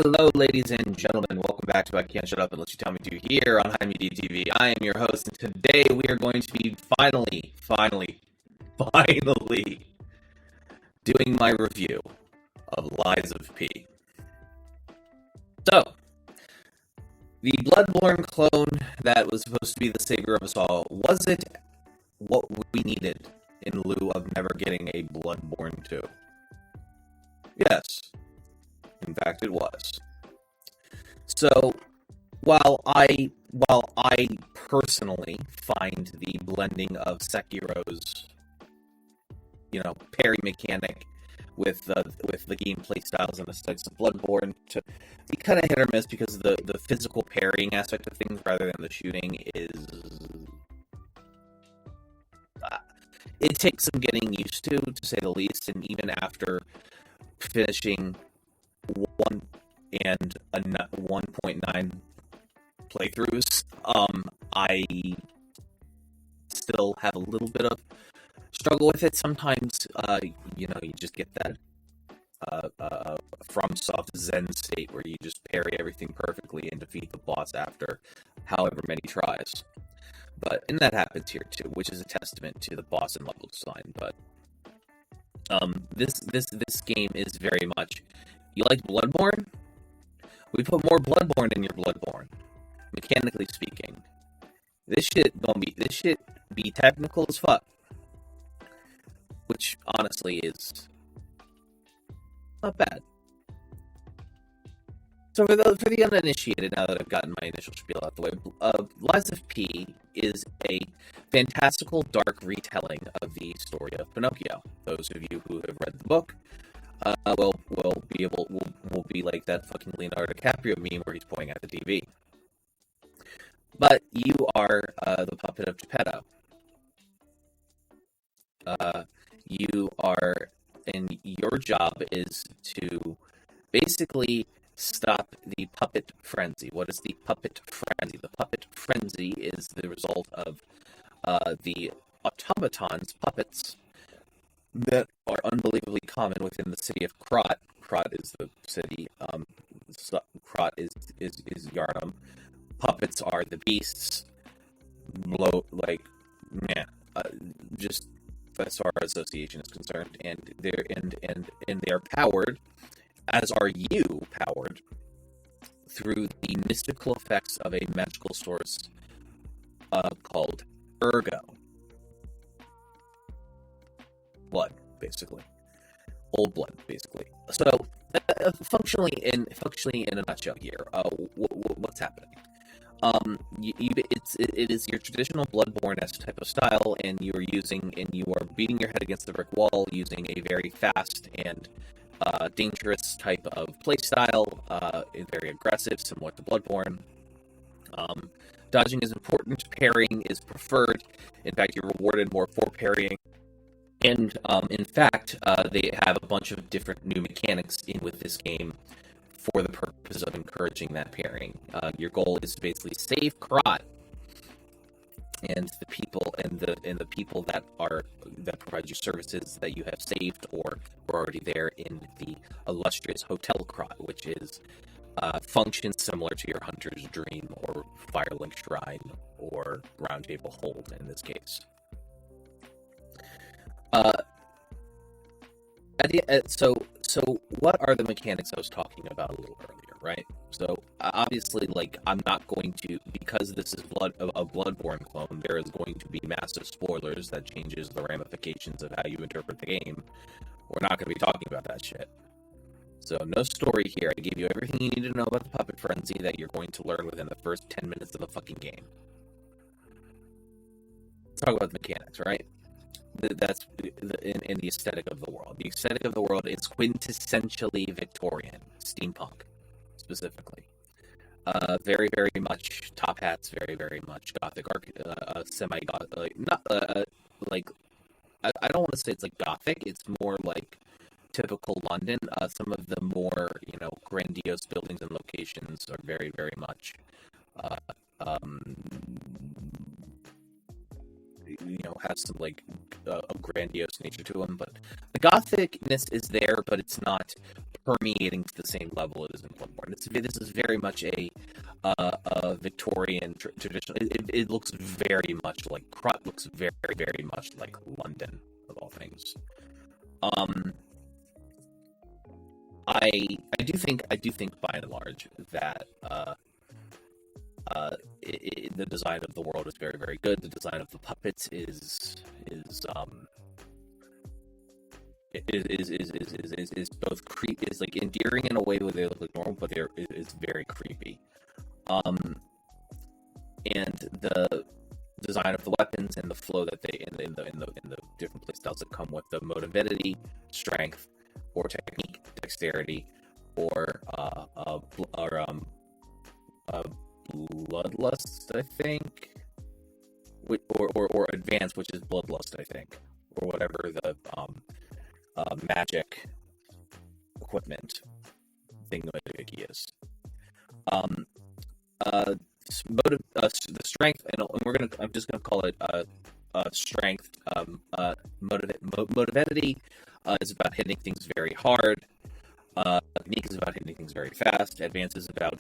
Hello, ladies and gentlemen. Welcome back to I Can't Shut Up Unless You Tell Me To here on HIMediaTV. I am your host, and today we are going to be finally doing my review of Lies of P. So, the Bloodborne clone that was supposed to be the savior of us all, was it what we needed in lieu of never getting a Bloodborne 2? Yes. In fact, it was. So, while I personally find the blending of Sekiro's, parry mechanic with the gameplay styles and aesthetics of Bloodborne to be kind of hit or miss because the physical parrying aspect of things rather than the shooting is it takes some getting used to say the least, and even after finishing 1 and 1.9 playthroughs, I still have a little bit of struggle with it. Sometimes, you just get that FromSoft Zen state where you just parry everything perfectly and defeat the boss after however many tries. And that happens here too, which is a testament to the boss and level design. But this game is very much, you like Bloodborne? We put more Bloodborne in your Bloodborne. Mechanically speaking, this shit be technical as fuck, which honestly is not bad. So for the uninitiated, now that I've gotten my initial spiel out the way, Lies of P is a fantastical, dark retelling of the story of Pinocchio. Those of you who have read the book will be like that fucking Leonardo DiCaprio meme where he's pointing at the TV. But you are the puppet of Geppetto. And your job is to basically stop the puppet frenzy. What is the puppet frenzy? The puppet frenzy is the result of the automatons, puppets, that are unbelievably common within the city of Krat. Krat is the city. Krat is Yharnam. Puppets are the beasts. Just as far as association is concerned, and they're powered, as are you powered, through the mystical effects of a magical source called Ergo. Blood, basically. Old blood, basically. So, functionally in a nutshell here, what's happening? It is your traditional Bloodborne-esque type of style, and you are beating your head against the brick wall using a very fast and dangerous type of playstyle, very aggressive, similar to Bloodborne. Dodging is important, parrying is preferred. In fact, you're rewarded more for parrying. And, in fact, they have a bunch of different new mechanics in with this game for the purpose of encouraging that parrying. Your goal is to basically save Krat and the people that provide you services that you have saved or were already there in the illustrious Hotel Krat, which is functions similar to your Hunter's Dream or Firelink Shrine or Roundtable Hold in this case. So what are the mechanics I was talking about a little earlier, right? So obviously, I'm not going to, because this is a Bloodborne clone, there is going to be massive spoilers that changes the ramifications of how you interpret the game. We're not going to be talking about that shit. So no story here. I gave you everything you need to know about the puppet frenzy that you're going to learn within the first 10 minutes of the fucking game. Let's talk about the mechanics, right? That's in the aesthetic of the world. The aesthetic of the world is quintessentially Victorian, steampunk, specifically. Very, very much top hats. Very, very much gothic, semi-gothic. I don't want to say it's like gothic. It's more like typical London. Some of the more grandiose buildings and locations are very, very much has some a grandiose nature to them, but the gothicness is there, but it's not permeating to the same level it is in Bloodborne. This is very much a Victorian traditional. It looks very much like looks very, very much like London, of all things. I do think by and large that the design of the world is very, very good. The design of the puppets is both is like endearing in a way where they look like normal, but is very creepy. And the design of the weapons and the flow that they in the different playstyles that come with the mobility, strength, or technique, dexterity, or bloodlust, I think, or advanced, which is bloodlust, I think, or whatever the magic equipment thingamajiggy is. The strength, and I'm just gonna call it strength. Motivity is about hitting things very hard. Technique is about hitting things very fast. Advance is about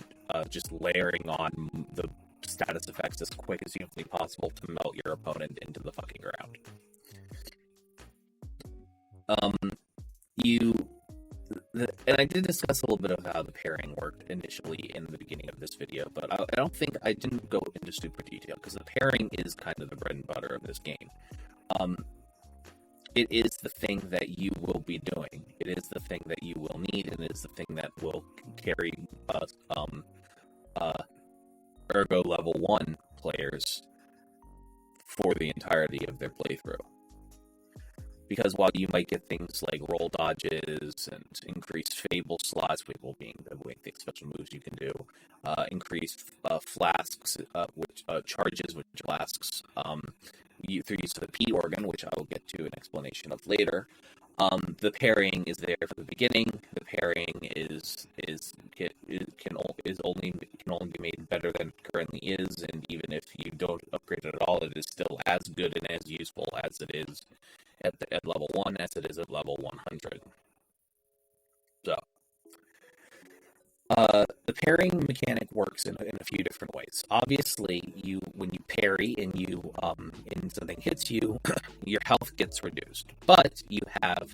just layering on the status effects as quick as humanly possible to melt your opponent into the fucking ground. And I did discuss a little bit of how the pairing worked initially in the beginning of this video, but I didn't go into super detail because the pairing is kind of the bread and butter of this game. It is the thing that you will be doing. It is the thing that you will need, and it is the thing that will carry ergo level 1 players for the entirety of their playthrough. Because while you might get things like roll dodges and increased fable slots, fable being the way the special moves you can do, increased flasks, which charges, which flasks, through use of the P organ, which I will get to an explanation of later. The pairing is there from the beginning. The pairing can only be made better than it currently is, and even if you don't upgrade it at all, it is still as good and as useful as it is at level 1 as it is at level 100. So, the pairing mechanic works in a few different ways. Obviously, when you parry and and something hits you, your health gets reduced, but you have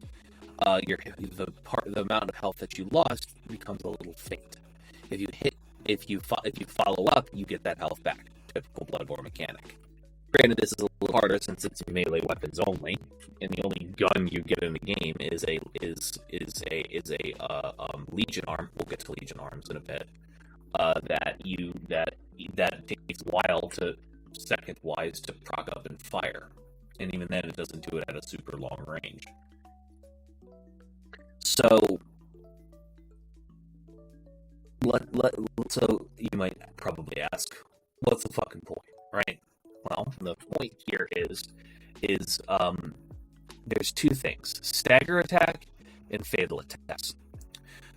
the amount of health that you lost becomes a little faint. If you follow up, you get that health back. Typical Bloodborne mechanic. Granted, this is a little harder since it's melee weapons only, and the only gun you get in the game is a Legion arm. We'll get to Legion arms in a bit. That takes a while to second wise to proc up and fire, and even then, it doesn't do it at a super long range. So, so you might probably ask, what's the fucking point, right? Well, the point here is there's two things: stagger attack and fatal attacks.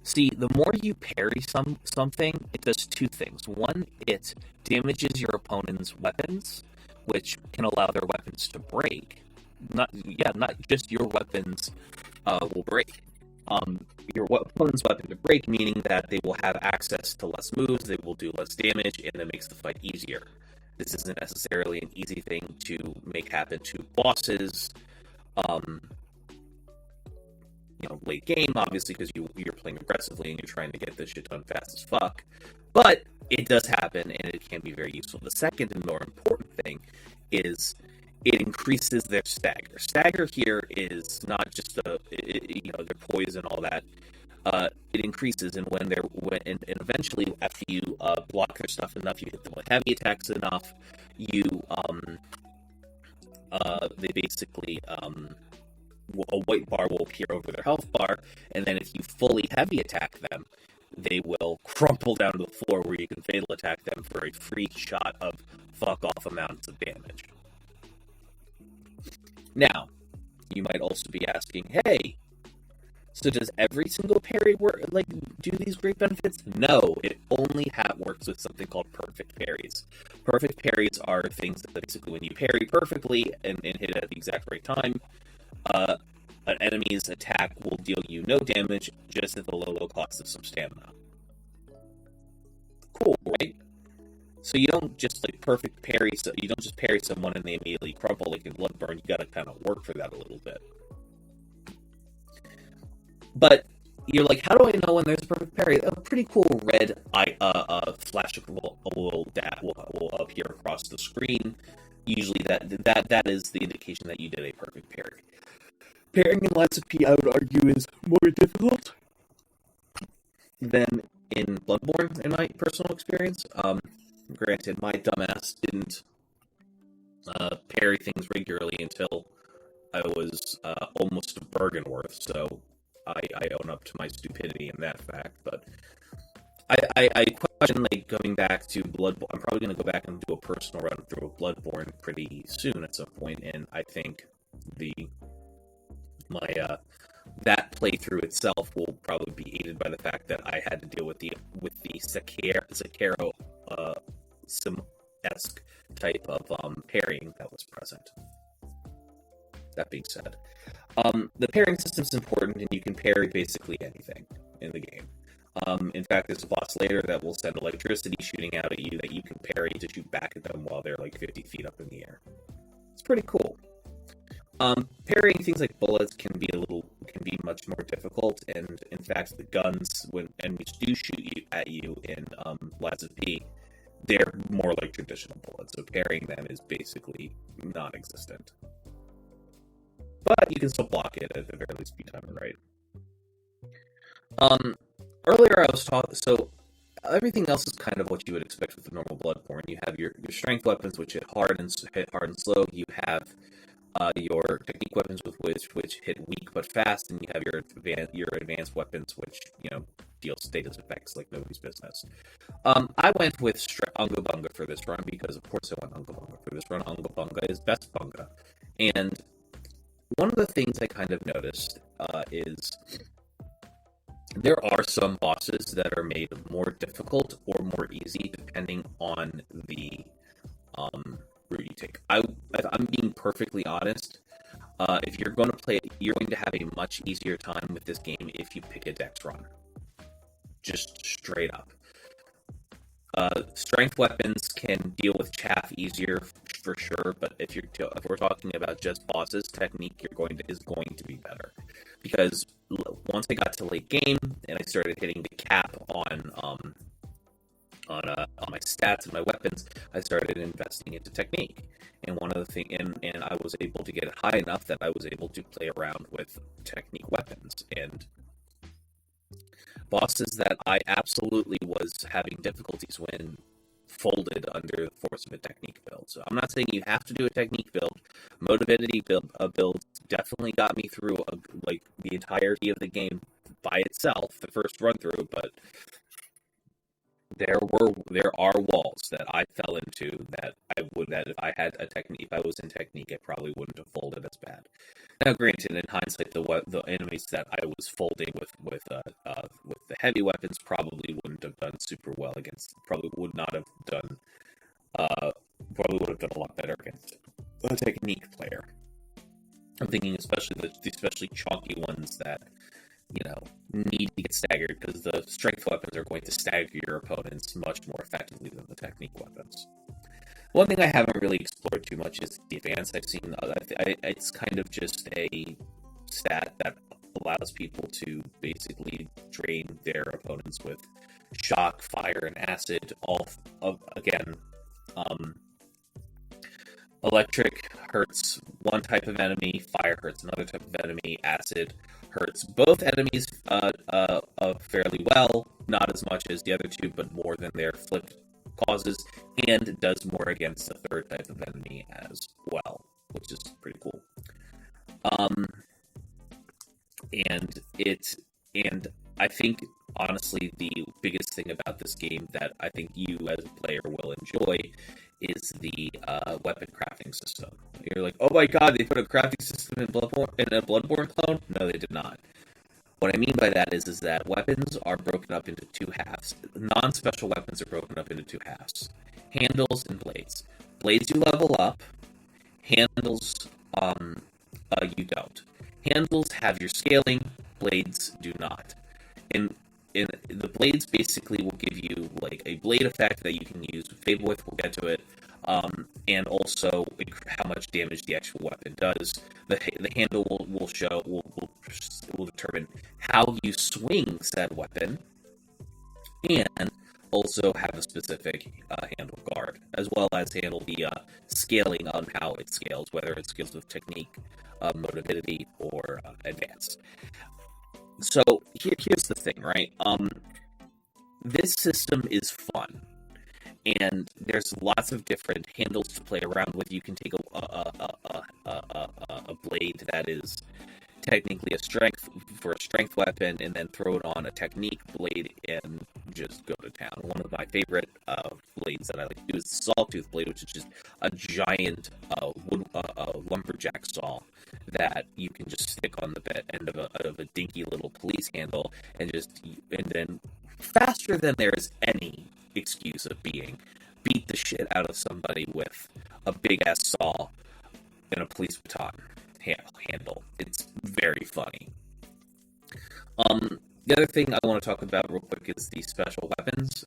See, the more you parry something, it does two things. One, it damages your opponent's weapons, which can allow their weapons to break. Not just your weapons will break. Your opponent's weapon to break, meaning that they will have access to less moves, they will do less damage, and it makes the fight easier. This isn't necessarily an easy thing to make happen to bosses, late game, obviously, because you're playing aggressively and you're trying to get this shit done fast as fuck. But it does happen, and it can be very useful. The second and more important thing is it increases their stagger. Stagger here is not just their poise and all that. It increases, and and eventually, after you block their stuff enough, you hit them with heavy attacks enough, they basically a white bar will appear over their health bar, and then if you fully heavy attack them, they will crumple down to the floor where you can fatal attack them for a free shot of fuck off amounts of damage. Now, you might also be asking, hey, so does every single parry do these great benefits? No, it only works with something called perfect parries. Perfect parries are things that basically when you parry perfectly and hit it at the exact right time, an enemy's attack will deal you no damage, just at the low cost of some stamina. right? So you don't just like perfect parry. So you don't just parry someone and they immediately crumple like in Bloodborne. You got to kind of work for that a little bit. But you're like, how do I know when there's a perfect parry? A pretty cool red flash will appear across the screen. Usually that is the indication that you did a perfect parry. Parrying in Lies of P, I would argue, is more difficult than in Bloodborne, in my personal experience. Granted, my dumbass didn't parry things regularly until I was almost a Bergenworth, so I own up to my stupidity in that fact. But I question, like, going back to Bloodborne. I'm probably going to go back and do a personal run through of Bloodborne pretty soon at some point, and I think that playthrough itself will probably be aided by the fact that I had to deal with the Sekiro sim-esque type of parrying that was present. That being said, the parrying system is important, and you can parry basically anything in the game. In fact, there's a boss later that will send electricity shooting out at you that you can parry to shoot back at them while they're like 50 feet up in the air. It's pretty cool. Parrying things like bullets can be much more difficult, and in fact, the guns, when enemies do shoot at you in Lies of P, they're more like traditional bullets, so parrying them is basically non-existent. But you can still block it at the very least, be timed right. Earlier I was taught, so everything else is kind of what you would expect with the normal Bloodborne. You have your strength weapons, which hit hard and slow. You have your technique weapons, which hit weak but fast, and you have your advanced weapons, which deal status effects like nobody's business. I went with Unga Bunga for this run because, of course, I went Unga Bunga for this run. Unga Bunga is best Bunga, and one of the things I kind of noticed is there are some bosses that are made more difficult or more easy depending on the route you take. I'm being perfectly honest. If you're going to play it, you're going to have a much easier time with this game if you pick a dex run. Just straight up. Strength weapons can deal with chaff easier for sure, but if we're talking about just bosses, technique is going to be better, because once I got to late game and I started hitting the cap on my stats and my weapons, I started investing into technique. And one of the things, and I was able to get it high enough that I was able to play around with technique weapons. And bosses that I absolutely was having difficulties when folded under the force of a technique build. So I'm not saying you have to do a technique build. Motivity build definitely got me through the entirety of the game by itself, the first run through, but there are walls that I fell into that if I was in technique, it probably wouldn't have folded as bad. Now, granted, in hindsight, the enemies that I was folding with the heavy weapons probably wouldn't have done super well against. Probably would have done a lot better against a technique player. I'm thinking especially the especially chunky ones that need to get staggered, because the strength weapons are going to stagger your opponents much more effectively than the technique weapons. One thing I haven't really explored too much is the advance. I've seen it's kind of just a stat that allows people to basically drain their opponents with shock, fire, and acid. Electric hurts one type of enemy, fire hurts another type of enemy, acid hurts both enemies fairly well, not as much as the other two, but more than their flipped causes, and does more against the third type of enemy as well, which is pretty cool. And I think, honestly, the biggest thing about this game that I think you as a player will enjoy is the weapon crafting system. You're like, oh my god, they put a crafting system in a Bloodborne clone? No, they did not. What I mean by that is that weapons are broken up into two halves. Non-special weapons are broken up into two halves. Handles and blades. Blades you level up. Handles, you don't. Handles have your scaling. Blades do not. And the blades basically will give you like a blade effect that you can use. Fable with, we'll get to it, and also how much damage the actual weapon does. The handle will determine how you swing said weapon, and also have a specific handle guard, as well as handle the scaling on how it scales, whether it scales with technique, motivity, or advanced. So here's the thing, right? This system is fun, and there's lots of different handles to play around with. You can take a blade that is technically a strength weapon, and then throw it on a technique blade and just go to town. One of my favorite blades that I like to do is the Sawtooth blade, which is just a giant lumberjack saw that you can just stick on the end of a dinky little police handle, and then faster than there is any excuse of being, beat the shit out of somebody with a big ass saw and a police baton handle. It's very funny. The other thing I want to talk about real quick is the special weapons.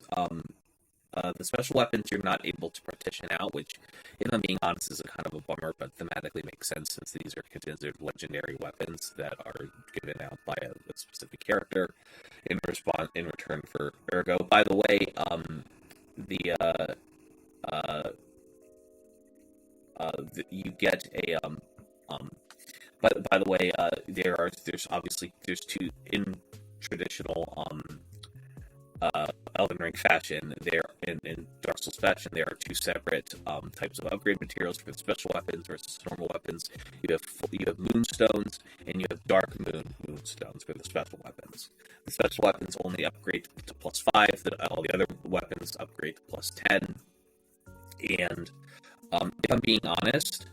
The special weapons you're not able to partition out, which, if I'm being honest, is a kind of a bummer, but thematically makes sense since these are considered legendary weapons that are given out by a specific character in return for Ergo. By the way, you get a By the way, there's two in traditional Elden Ring fashion. There in Dark Souls fashion, there are two separate types of upgrade materials for the special weapons versus normal weapons. You have moonstones and you have dark moonstones for the special weapons. The special weapons only upgrade to +5. All the other weapons upgrade to +10. And if I'm being honest,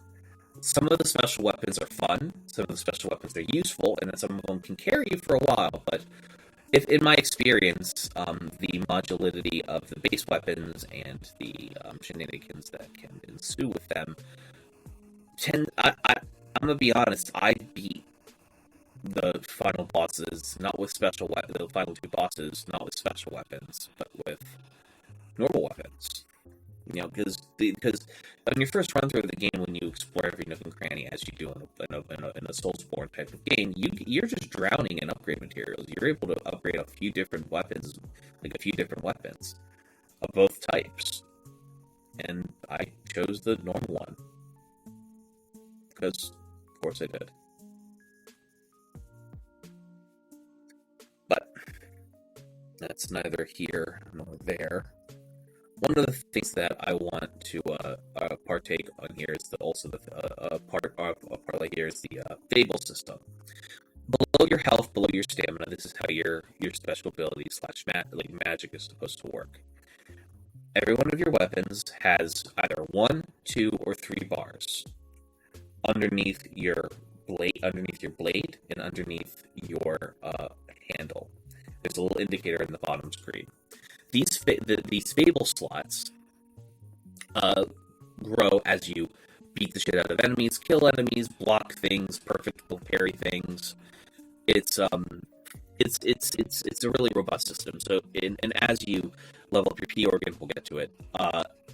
some of the special weapons are fun, some of the special weapons are useful, and then some of them can carry you for a while, but in my experience, the modulity of the base weapons and the shenanigans that can ensue with them I'm gonna be honest, I beat the final bosses, not with the final two bosses, not with special weapons, but with normal weapons. You know, because on your first run through of the game, when you explore every nook and cranny as you do in a Soulsborne type of game, you're just drowning in upgrade materials. You're able to upgrade a few different weapons of both types, and I chose the normal one because, of course, I did. But that's neither here nor there. One of the things that I want to partake on here is parlay here is the Fable system. Below your health, below your stamina, this is how your special ability / magic is supposed to work. Every one of your weapons has either 1, 2, or 3 bars underneath your blade, and underneath your handle. There's a little indicator in the bottom screen. These Fable slots grow as you beat the shit out of enemies, kill enemies, block things, perfectly parry things. It's a really robust system. So, and as you level up your P organ, we'll get to it.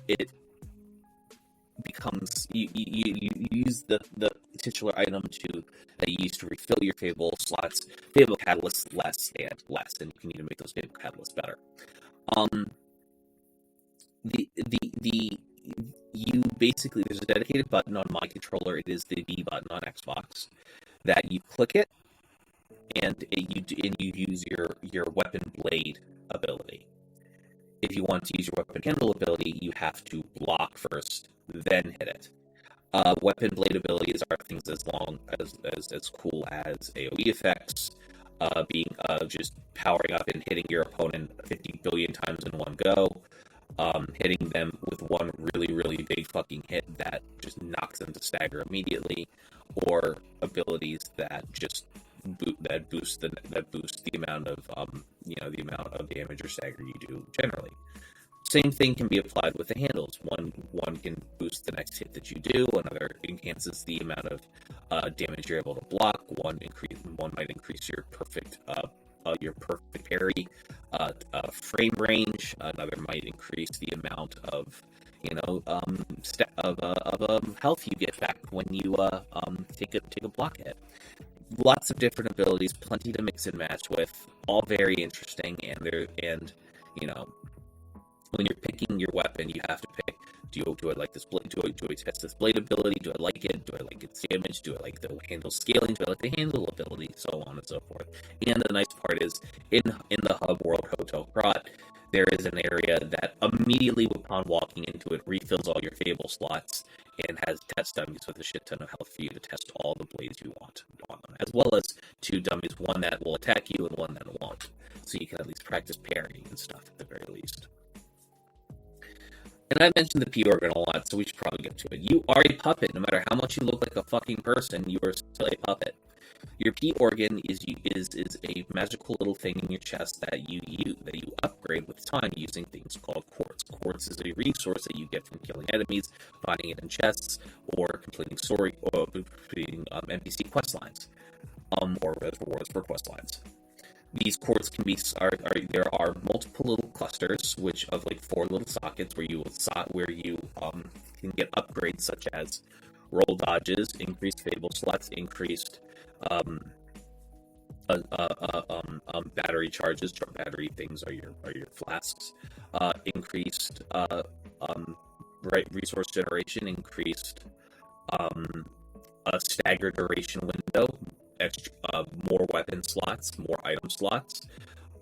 It becomes you use the titular item that you use to refill your Fable slots. Fable catalysts less and less, and you can even make those Fable catalysts better. You basically, there's a dedicated button on my controller. It is the V button on Xbox that you click it, and you use your weapon blade ability. If you want to use your weapon handle ability, you have to block first, then hit it. Weapon blade abilities are things as cool as AoE effects, being just powering up and hitting your opponent 50 billion times in one go, hitting them with one really, really big fucking hit that just knocks them to stagger immediately, or abilities that just boost the amount of damage or stagger you do generally. Same thing can be applied with the handles. One can boost the next hit that you do. Another enhances the amount of damage you're able to block. One might increase your perfect your perfect parry, frame range. Another might increase the amount of health you get back when you take a block hit. Lots of different abilities, plenty to mix and match with, all very interesting. And you know, when you're picking your weapon, you have to pick: do I like this blade? Do I test this blade ability? Do I like it? Do I like its damage? Do I like the handle scaling? Do I like the handle ability? So on and so forth. And the nice part is, in the hub world Hotel Prot, there is an area that immediately upon walking into it refills all your Fable slots and has test dummies with a shit ton of health for you to test all the blades you want on them, as well as 2 dummies, one that will attack you and one that won't. So you can at least practice parrying and stuff at the very least. And I mentioned the P organ a lot, so we should probably get to it. You are a puppet. No matter how much you look like a fucking person, you are still a puppet. Your P organ is a magical little thing in your chest that you upgrade with time using things called quartz. Quartz is a resource that you get from killing enemies, finding it in chests, or completing NPC quest lines, or as rewards for quest lines. These quartz can be there are multiple little clusters, which of like 4 little sockets where you can get upgrades such as roll dodges, increased Fable slots, increased battery charges. Battery things are your flasks. Increased resource generation, increased a staggered duration window, more weapon slots, more item slots,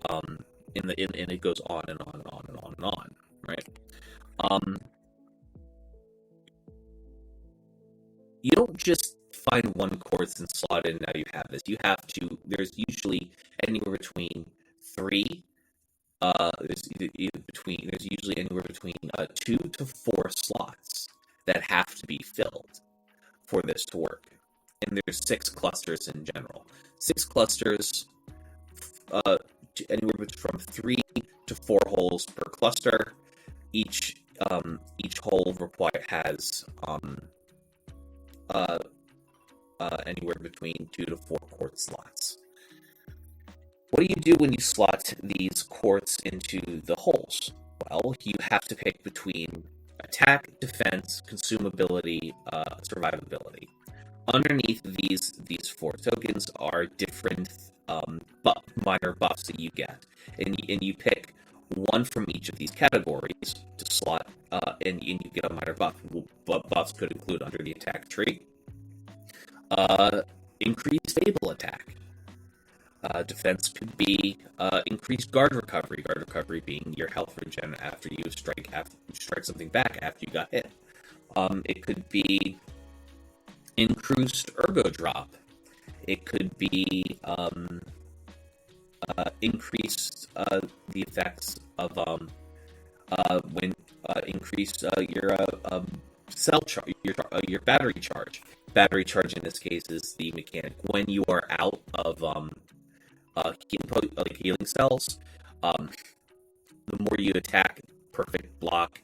and it goes on and on and on and on and on, right? You don't just find one quartz and slot in, now you have this. You have to, there's usually anywhere between 3, there's usually anywhere between 2 to 4 slots that have to be filled for this to work. And there's 6 clusters in general. 6 clusters, anywhere from 3 to 4 holes per cluster. Each hole has anywhere between 2 to 4 quartz slots. What do you do when you slot these quartz into the holes? Well, you have to pick between attack, defense, consumability, survivability. Underneath these 4 tokens are different minor buffs that you get, and you pick one from each of these categories to slot, and you get a minor buff. Buffs could include under the attack tree, increased Fable attack. Defense could be increased guard recovery. Guard recovery being your health regen after you strike something back after you got hit. It could be increased ergo drop. It could be increased the effects of when increase your cell charge, your battery charge. Battery charge in this case is the mechanic when you are out of healing cells. The more you attack, perfect block,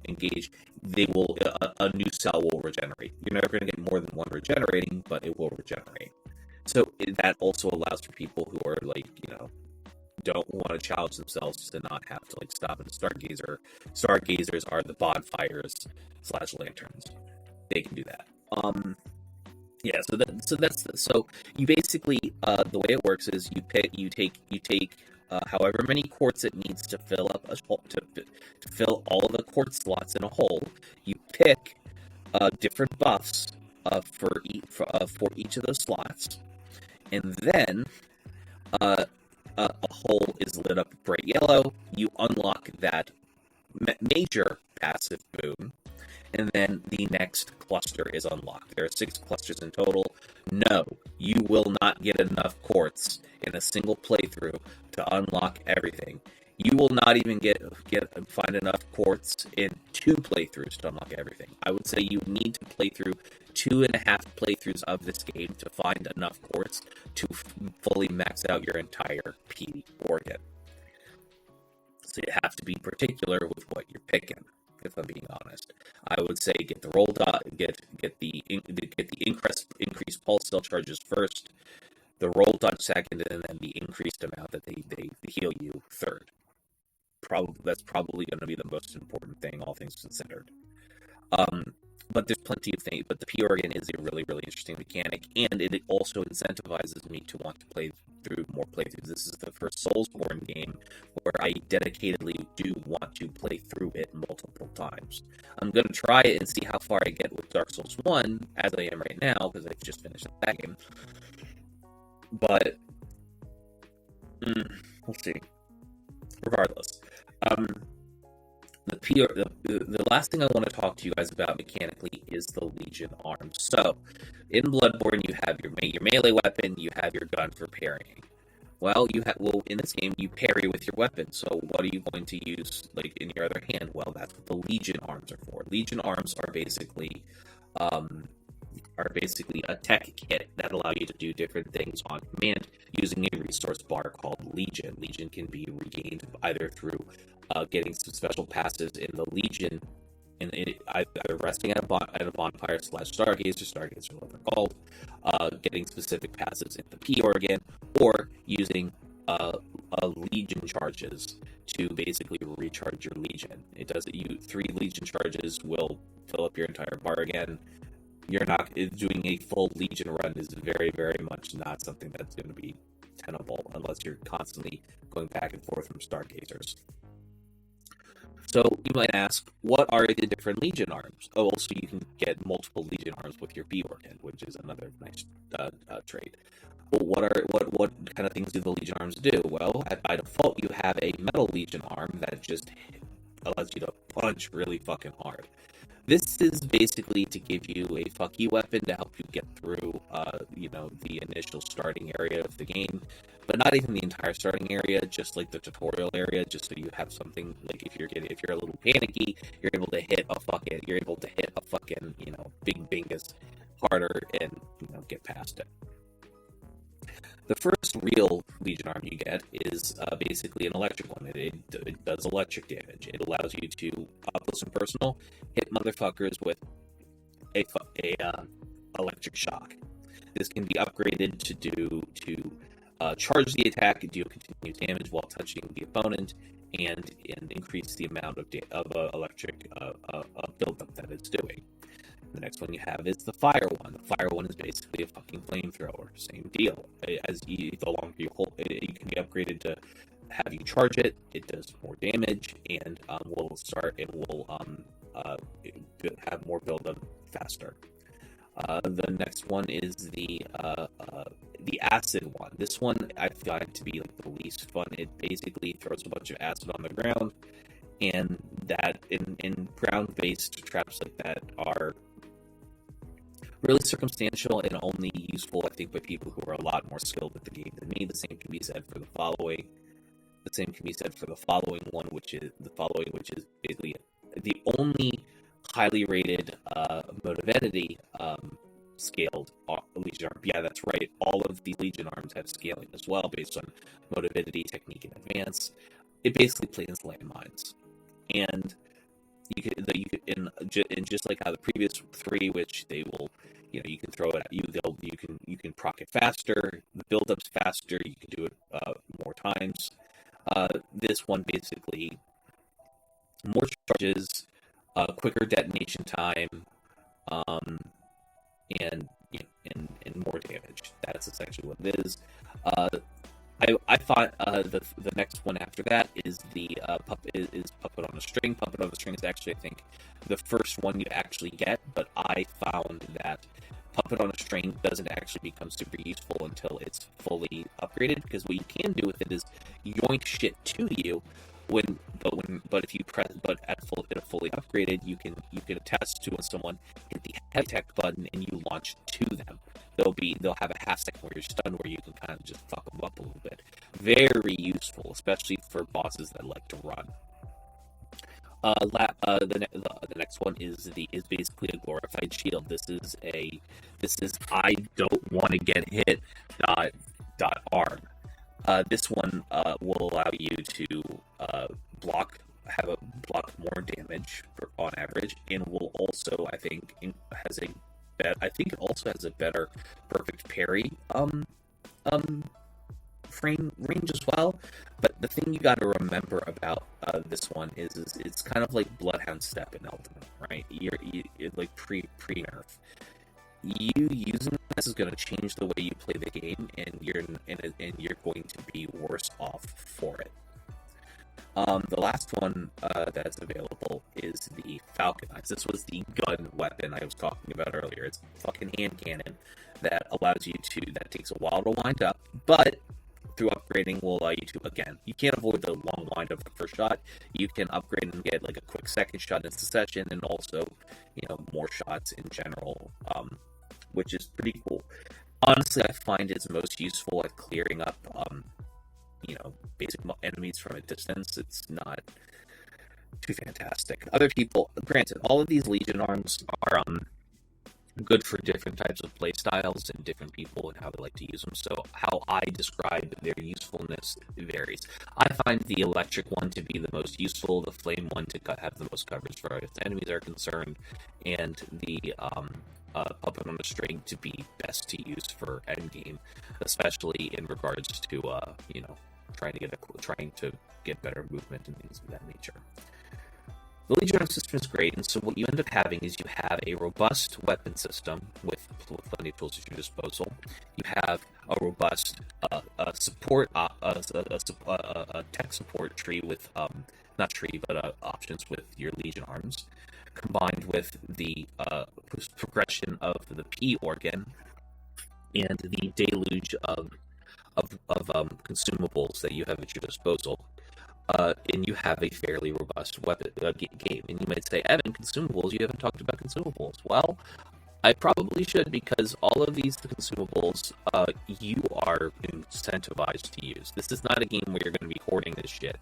engage, they will a new cell will regenerate. You're never going to get more than one regenerating, but it will regenerate. So that also allows for people who are don't want to challenge themselves to not have to stop in a stargazer. Stargazers are the bonfires / lanterns. They can do that. So you basically the way it works is you take however many quartz it needs to fill up to fill all of the quartz slots in a hole. You pick different buffs for each of those slots, and then a hole is lit up bright yellow. You unlock that major passive boon, and then the next cluster is unlocked. There are 6 clusters in total. No, you will not get enough quartz in a single playthrough to unlock everything. You will not even find enough quartz in 2 playthroughs to unlock everything. I would say you need to play through 2.5 playthroughs of this game to find enough quartz to fully max out your entire P organ. So you have to be particular with what you're picking. If I'm being honest, I would say get the roll dot, get the increased pulse cell charges first. the roll dodge second, and then the increased amount that they heal you third. That's probably going to be the most important thing, all things considered. But there's plenty of things. But the P organ is a really, really interesting mechanic, and it also incentivizes me to want to play through more playthroughs. This is the first Soulsborne game where I dedicatedly do want to play through it multiple times. I'm going to try it and see how far I get with Dark Souls 1, as I am right now, because I've just finished that game. But, we'll see. Regardless. The last thing I want to talk to you guys about mechanically is the Legion arms. So, in Bloodborne, you have your melee weapon, you have your gun for parrying. Well, in this game, you parry with your weapon. So, what are you going to use, like, in your other hand? Well, that's what the Legion arms are for. Legion arms are basically a tech kit that allow you to do different things on command using a resource bar called Legion. Legion can be regained either through getting some special passes in the Legion, either resting at a bonfire / Stargazer, whatever they're called, getting specific passes in the P organ, or using Legion charges to basically recharge your Legion. It does it. 3 Legion charges will fill up your entire bar again. You're not doing a full Legion run is very, very much not something that's going to be tenable unless you're constantly going back and forth from Stargazers. So you might ask, what are the different Legion arms? Oh, also you can get multiple Legion arms with your B organ, which is another nice trait. Well, what kind of things do the Legion arms do? Well, by default, you have a metal Legion arm that just allows you to punch really fucking hard. This is basically to give you a fuck you weapon to help you get through, the initial starting area of the game, but not even the entire starting area, just like the tutorial area, just so you have something, like if you're a little panicky, you're able to hit a fucking, big bingus harder and, get past it. The first real Legion arm you get is basically an electric one. It does electric damage. It allows you to, up close and personal, hit motherfuckers with a electric shock. This can be upgraded to charge the attack, do continuous damage while touching the opponent, and increase the amount of electric buildup that it's doing. The next one you have is the fire one. The fire one is basically a fucking flamethrower. Same deal. The longer you hold it, you can be upgraded to have you charge it. It does more damage, and will have more buildup faster. The next one is the acid one. This one I find to be like the least fun. It basically throws a bunch of acid on the ground, and that in ground-based traps like that are really circumstantial and only useful, I think, by people who are a lot more skilled at the game than me. The same can be said for the following. The same can be said for the following one, which is basically the only highly rated motivity scaled Legion arm. Yeah, that's right. All of the Legion arms have scaling as well, based on motivity, technique, and advance. It basically plays landmines, and you can just like how the previous 3, which they will, you can throw it at you. You can proc it faster. The build-up's faster. You can do it more times. This one basically more charges, quicker detonation time, and more damage. That's essentially what it is. I thought the next one after that is the Puppet on a String. Puppet on a String is actually, I think, the first one you actually get, but I found that Puppet on a String doesn't actually become super useful until it's fully upgraded, because what you can do with it is yoink shit to you. But if you press fully upgraded, you can attach to someone, hit the heavy tech button, and you launch to them. They'll have a half second where you're stunned, where you can kind of just fuck them up a little bit. Very useful, especially for bosses that like to run. The next one is basically a glorified shield. This is I don't want to get hit arm. This one will allow you to block more damage on average, and will also, I think, it also has a better perfect parry frame range as well. But the thing you got to remember about this one is it's kind of like Bloodhound Step in Ultimate, right? You're like pre-nerf. You using this is going to change the way you play the game, and you're going to be worse off for it. The last one that's available is the Falcon Eyes. This was the gun weapon I was talking about earlier. It's a fucking hand cannon that allows you to, that takes a while to wind up, but through upgrading will allow you to, again, you can't avoid the long wind up the first shot. You can upgrade and get like a quick second shot in succession, and also, more shots in general, which is pretty cool. Honestly, I find it's most useful at clearing up, basic enemies from a distance. It's not too fantastic. Other people, granted, all of these Legion arms are good for different types of play styles and different people and how they like to use them. So how I describe their usefulness varies. I find the electric one to be the most useful, the flame one to have the most coverage for as enemies are concerned, and the puppet on a string to be best to use for endgame, especially in regards to trying to get better movement and things of that nature. The Legion system is great, and so what you end up having is you have a robust weapon system with plenty of tools at your disposal. You have a robust support, a tech support tree with options with your Legion arms, combined with the progression of the P organ and the deluge of consumables that you have at your disposal. And you have a fairly robust weapon game. And you might say, Evan, consumables, you haven't talked about consumables. Well, I probably should, because all of these consumables you are incentivized to use. This is not a game where you're going to be hoarding this shit.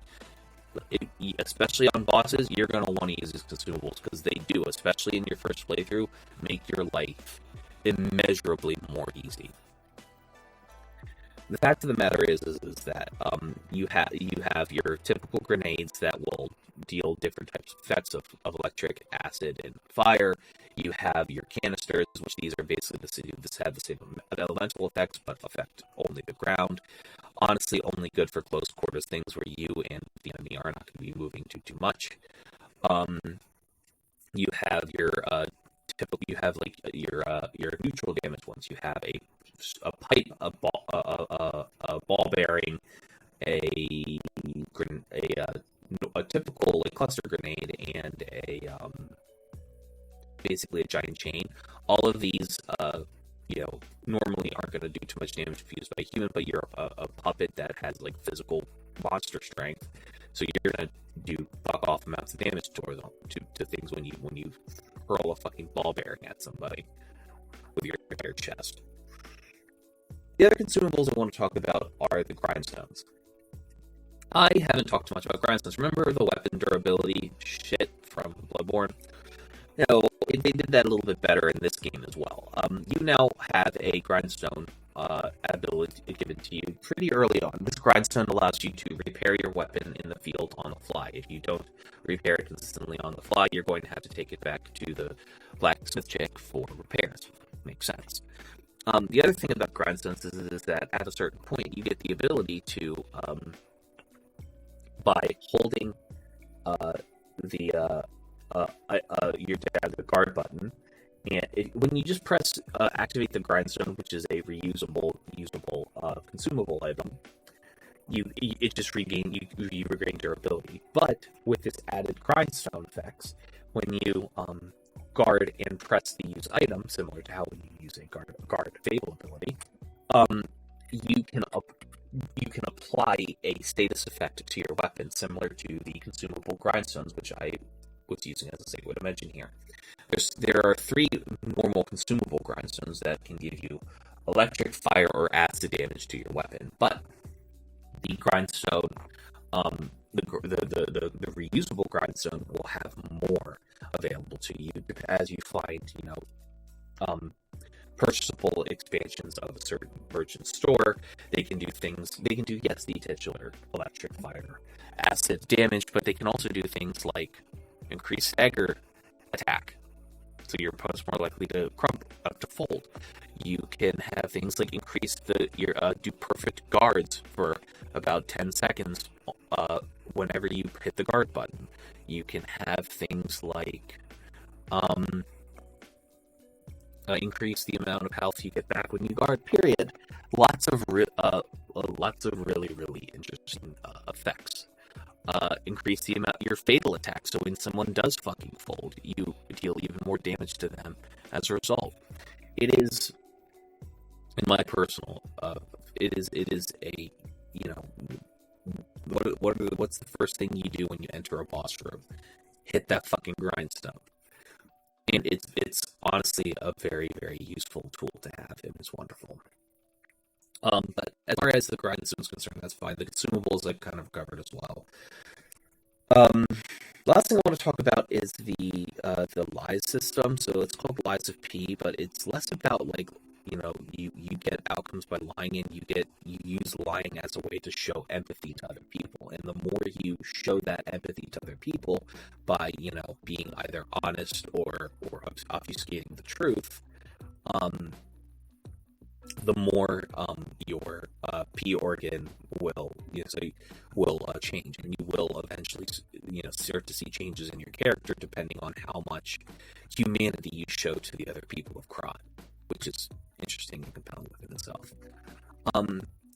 Especially on bosses, you're going to want to use these consumables, because they do, especially in your first playthrough, make your life immeasurably more easy. The fact of the matter is that you have your typical grenades that will deal different types of effects of electric, acid, and fire. You have your canisters, which these are basically have the same elemental effects, but affect only the ground. Honestly, only good for close quarters things where you and the enemy are not going to be moving too much. You have your your neutral damage ones. You have a pipe, a ball bearing, a typical cluster grenade, and basically a giant chain. All of these, normally aren't going to do too much damage if used by a human, but you're a puppet that has physical monster strength, so you're going to do fuck off amounts of damage to things when you hurl a fucking ball bearing at somebody with your entire chest. The other consumables I want to talk about are the grindstones. I haven't talked too much about grindstones. Remember the weapon durability shit from Bloodborne? They did that a little bit better in this game as well. You now have a grindstone ability given to you pretty early on. This grindstone allows you to repair your weapon in the field on the fly. If you don't repair it consistently on the fly, you're going to have to take it back to the blacksmith chick for repairs. Makes sense. The other thing about grindstones is that at a certain point, you get the ability to, by holding the guard button, and when you just press activate the grindstone, which is a usable consumable item, you regain durability. But with this added grindstone effects, when you guard and press the use item, similar to how when you use a guard Fable ability, you can apply a status effect to your weapon, similar to the consumable grindstones, which I was using as a segue to mention here. There are 3 normal consumable grindstones that can give you electric, fire, or acid damage to your weapon, but the grindstone, the reusable grindstone will have more available to you as you find, purchasable expansions of a certain merchant store. They can do yes, the titular electric, fire, acid damage, but they can also do things like increase stagger attack. so your opponent's more likely to to fold. You can have things like increase do perfect guards for about 10 seconds whenever you hit the guard button. You can have things like increase the amount of health you get back when you guard. Period. Lots of really interesting effects. Increase the amount your fatal attack, so when someone does fucking fold, you deal even more damage to them as a result. It is, in my personal, it is a, you know, what's the first thing you do when you enter a boss room? Hit that fucking grindstone. And it's honestly a very, very useful tool to have, and it's wonderful. But as far as the grindstone is concerned, that's fine. The consumables I've kind of covered as well. Last thing I want to talk about is the lies system. So it's called Lies of P, but it's less about like, you know, you get outcomes by lying, and you use lying as a way to show empathy to other people. And the more you show that empathy to other people by, you know, being either honest or obfuscating the truth, the more your P organ will change, and you will eventually, you know, start to see changes in your character depending on how much humanity you show to the other people of Kron, which is interesting and compelling within itself.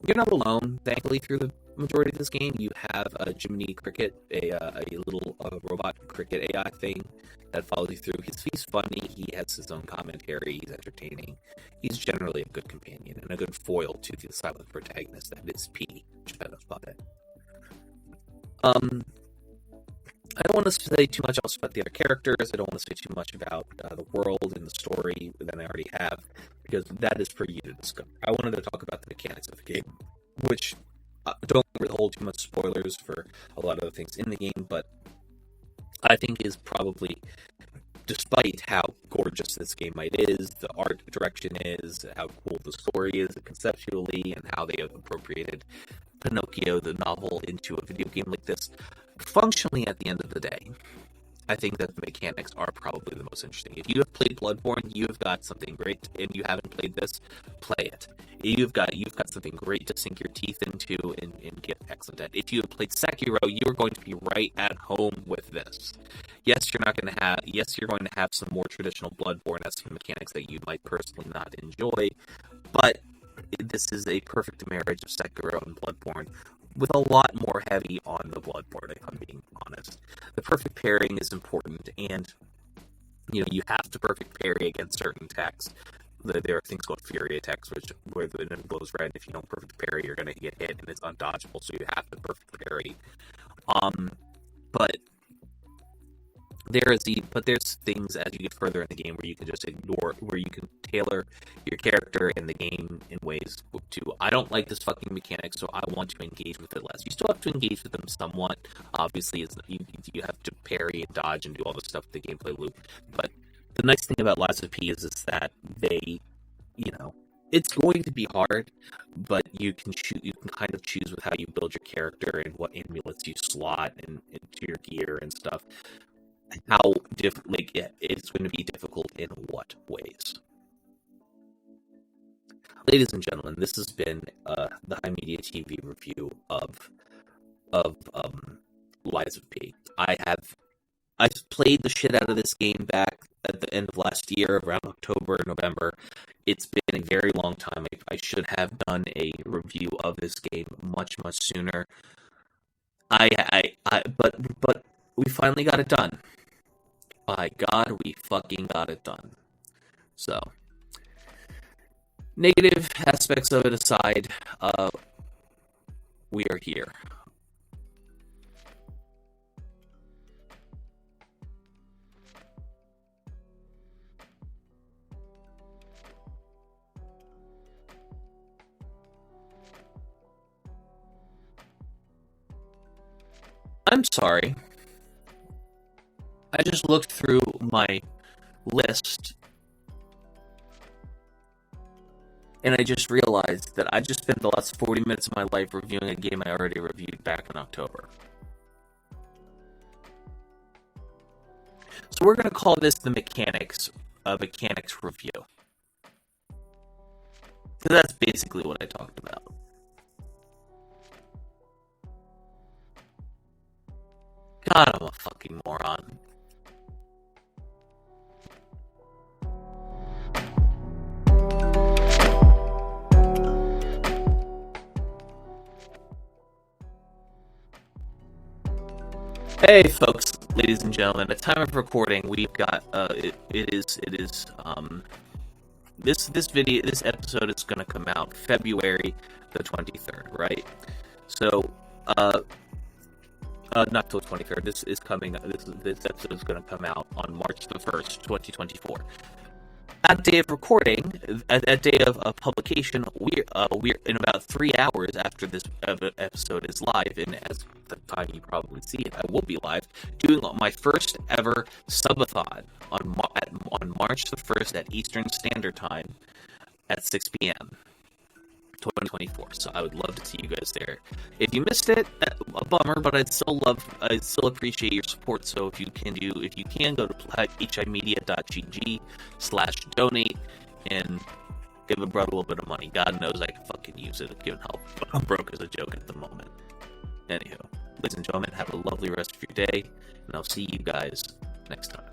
You're not alone, thankfully, through the majority of this game. You have a Jiminy Cricket, a little robot cricket AI thing that follows you through. He's funny, he has his own commentary, he's entertaining. He's generally a good companion and a good foil to the silent protagonist that is P, Geppetto's puppet. I don't want to say too much else about the other characters. I don't want to say too much about the world and the story that I already have, because that is for you to discover. I wanted to talk about the mechanics of the game, which don't really hold too much spoilers for a lot of the things in the game, but I think is probably, despite how gorgeous this game is, the art direction is, how cool the story is conceptually, and how they have appropriated Pinocchio, the novel, into a video game like this, functionally at the end of the day, I think that the mechanics are probably the most interesting. If you have played Bloodborne, you've got something great, and you haven't played this, play it. You've got something great to sink your teeth into and get excellent at. If you have played Sekiro, you are going to be right at home with this. Yes, you're going to have some more traditional Bloodborne-esque mechanics that you might personally not enjoy, but this is a perfect marriage of Sekiro and Bloodborne, with a lot more heavy on the Bloodborne, if I'm being honest. The perfect pairing is important, and you know, you have to perfect parry against certain attacks. There are things called Fury attacks, where the enemy blows red. If you don't perfect parry, you're going to get hit, and it's undodgeable, so you have to perfect parry. But there's things as you get further in the game where you can just ignore, where you can tailor your character and the game in ways to, I don't like this fucking mechanic, so I want to engage with it less. You still have to engage with them somewhat. Obviously, you have to parry and dodge and do all the stuff with the gameplay loop. But the nice thing about Lies of P is that they, you know, it's going to be hard, but you can kind of choose with how you build your character and what amulets you slot into your gear and stuff. How it's going to be difficult in what ways. Ladies and gentlemen, this has been the HIMediaTV review of Lies of P. I played the shit out of this game back at the end of last year, around October, November. It's been a very long time. I should have done a review of this game much sooner. But we finally got it done. By God, we fucking got it done. So, negative aspects of it aside, we are here. I'm sorry. I just looked through my list, and I just realized that I just spent the last 40 minutes of my life reviewing a game I already reviewed back in October. So we're going to call this the mechanics review. So that's basically what I talked about. God, I'm a fucking moron. Hey folks, ladies and gentlemen, at the time of recording, we've got this episode is going to come out February the 23rd, right? So not till 23rd. This episode is going to come out on March the 1st, 2024. At day of recording, at day of publication, we're in about 3 hours after this episode is live, and as the time you probably see it, I will be live doing my first ever subathon on March the 1st at Eastern Standard Time at 6 p.m. 2024. So I would love to see you guys there. If you missed it, a bummer, but I'd still appreciate your support. So if you can go to HIMediaTV/donate and give a brother a little bit of money. God knows I can fucking use it, given how I'm broke as a joke at the moment. Anywho, ladies and gentlemen, have a lovely rest of your day, and I'll see you guys next time.